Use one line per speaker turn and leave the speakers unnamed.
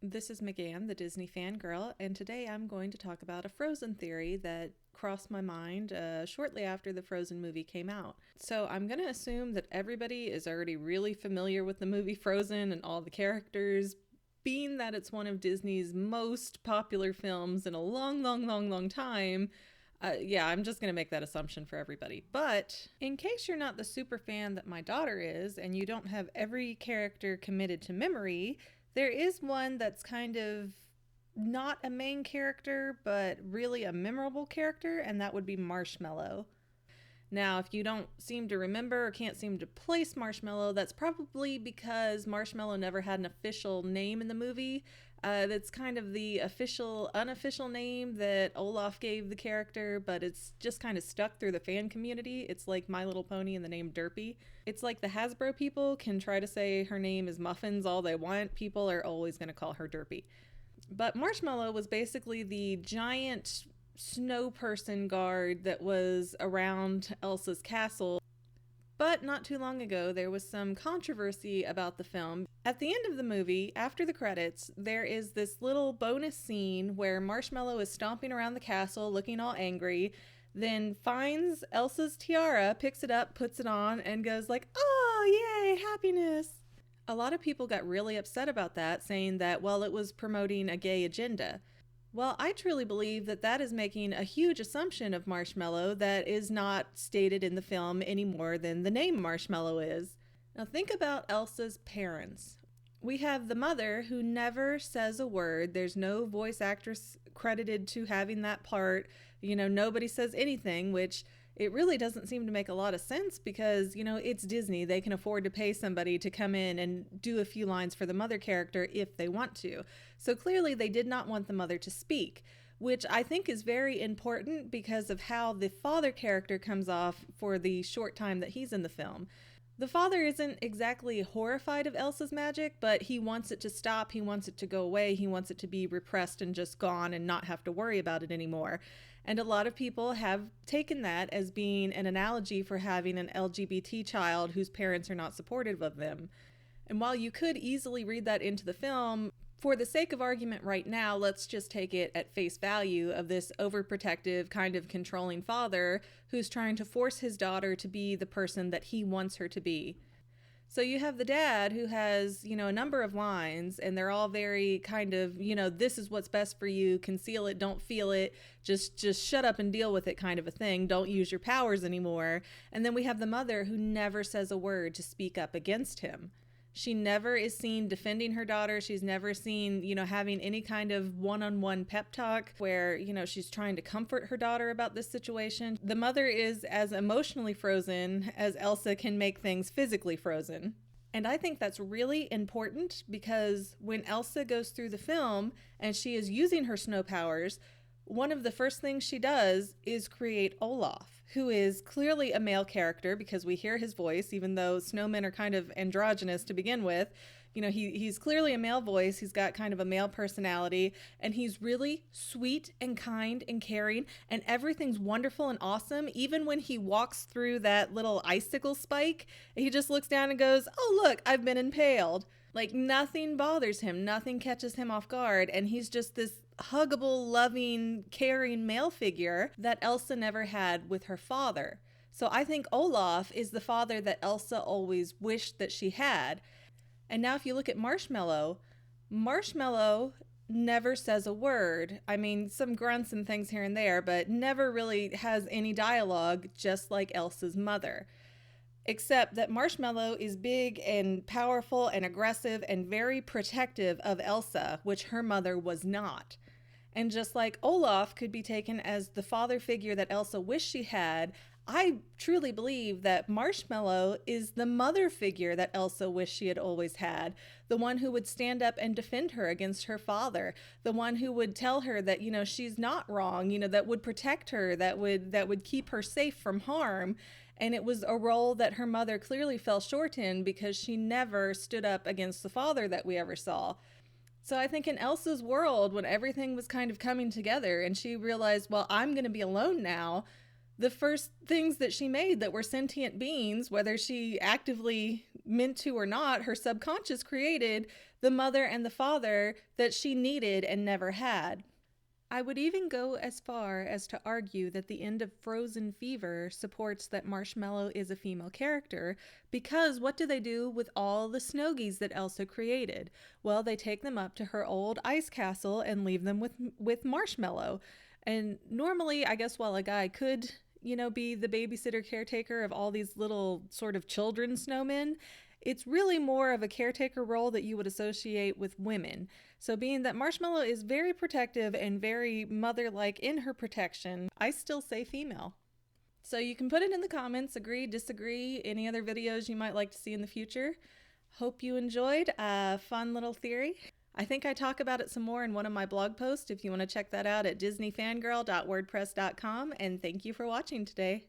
This is McGann, the Disney fangirl, and today I'm going to talk about a Frozen theory that crossed my mind shortly after the Frozen movie came out. So I'm going to assume that everybody is already really familiar with the movie Frozen and all the characters, being that it's one of Disney's most popular films in a long, long, long, long time. Yeah, I'm just going to make that assumption for everybody. But in case you're not the super fan that my daughter is and you don't have every character committed to memory, there is one that's kind of not a main character, but really a memorable character, and that would be Marshmallow. Now, if you don't seem to remember or can't seem to place Marshmallow, that's probably because Marshmallow never had an official name in the movie. That's kind of the official, unofficial name that Olaf gave the character, but it's just kind of stuck through the fan community. It's like My Little Pony and the name Derpy. It's like the Hasbro people can try to say her name is Muffins all they want. People are always going to call her Derpy. But Marshmallow was basically the giant snow person guard that was around Elsa's castle. But not too long ago, there was some controversy about the film. At the end of the movie, after the credits, there is this little bonus scene where Marshmallow is stomping around the castle looking all angry, then finds Elsa's tiara, picks it up, puts it on, and goes like, "Oh, yay, happiness." A lot of people got really upset about that, saying that, well, it was promoting a gay agenda. Well, I truly believe that that is making a huge assumption of Marshmallow that is not stated in the film any more than the name Marshmallow is. Now, think about Elsa's parents. We have the mother who never says a word. There's no voice actress credited to having that part. Nobody says anything, which it really doesn't seem to make a lot of sense because, it's Disney. They can afford to pay somebody to come in and do a few lines for the mother character if they want to. So clearly they did not want the mother to speak, which I think is very important because of how the father character comes off for the short time that he's in the film. The father isn't exactly horrified of Elsa's magic, but he wants it to stop, he wants it to go away, he wants it to be repressed and just gone and not have to worry about it anymore. And a lot of people have taken that as being an analogy for having an LGBT child whose parents are not supportive of them. And while you could easily read that into the film, for the sake of argument right now, let's just take it at face value of this overprotective, kind of controlling father who's trying to force his daughter to be the person that he wants her to be. So you have the dad who has, a number of lines, and they're all very kind of, this is what's best for you, conceal it, don't feel it, just shut up and deal with it kind of a thing, don't use your powers anymore. And then we have the mother who never says a word to speak up against him. She never is seen defending her daughter. She's never seen, having any kind of one-on-one pep talk where, she's trying to comfort her daughter about this situation. The mother is as emotionally frozen as Elsa can make things physically frozen. And I think that's really important because when Elsa goes through the film and she is using her snow powers, one of the first things she does is create Olaf, who is clearly a male character because we hear his voice, even though snowmen are kind of androgynous to begin with. He's clearly a male voice. He's got kind of a male personality, and he's really sweet and kind and caring, and everything's wonderful and awesome. Even when he walks through that little icicle spike, he just looks down and goes, "Oh, look, I've been impaled." Like, nothing bothers him, nothing catches him off guard, and he's just this huggable, loving, caring male figure that Elsa never had with her father. So I think Olaf is the father that Elsa always wished that she had. And now if you look at Marshmallow, Marshmallow never says a word. I mean, some grunts and things here and there, but never really has any dialogue, just like Elsa's mother. Except that Marshmallow is big and powerful and aggressive and very protective of Elsa, which her mother was not. And just like Olaf could be taken as the father figure that Elsa wished she had, I truly believe that Marshmallow is the mother figure that Elsa wished she had always had. The one who would stand up and defend her against her father. The one who would tell her that, she's not wrong, that would protect her, that would keep her safe from harm. And it was a role that her mother clearly fell short in because she never stood up against the father that we ever saw. So I think in Elsa's world, when everything was kind of coming together and she realized, well, I'm going to be alone now, the first things that she made that were sentient beings, whether she actively meant to or not, her subconscious created the mother and the father that she needed and never had. I would even go as far as to argue that the end of Frozen Fever supports that Marshmallow is a female character, because what do they do with all the Snowgies that Elsa created? Well, they take them up to her old ice castle and leave them with Marshmallow. And normally, I guess while a guy could, be the babysitter caretaker of all these little sort of children snowmen, it's really more of a caretaker role that you would associate with women. So being that Marshmallow is very protective and very mother-like in her protection, I still say female. So you can put it in the comments, agree, disagree, any other videos you might like to see in the future. Hope you enjoyed a fun little theory. I think I talk about it some more in one of my blog posts if you want to check that out at disneyfangirl.wordpress.com, and thank you for watching today.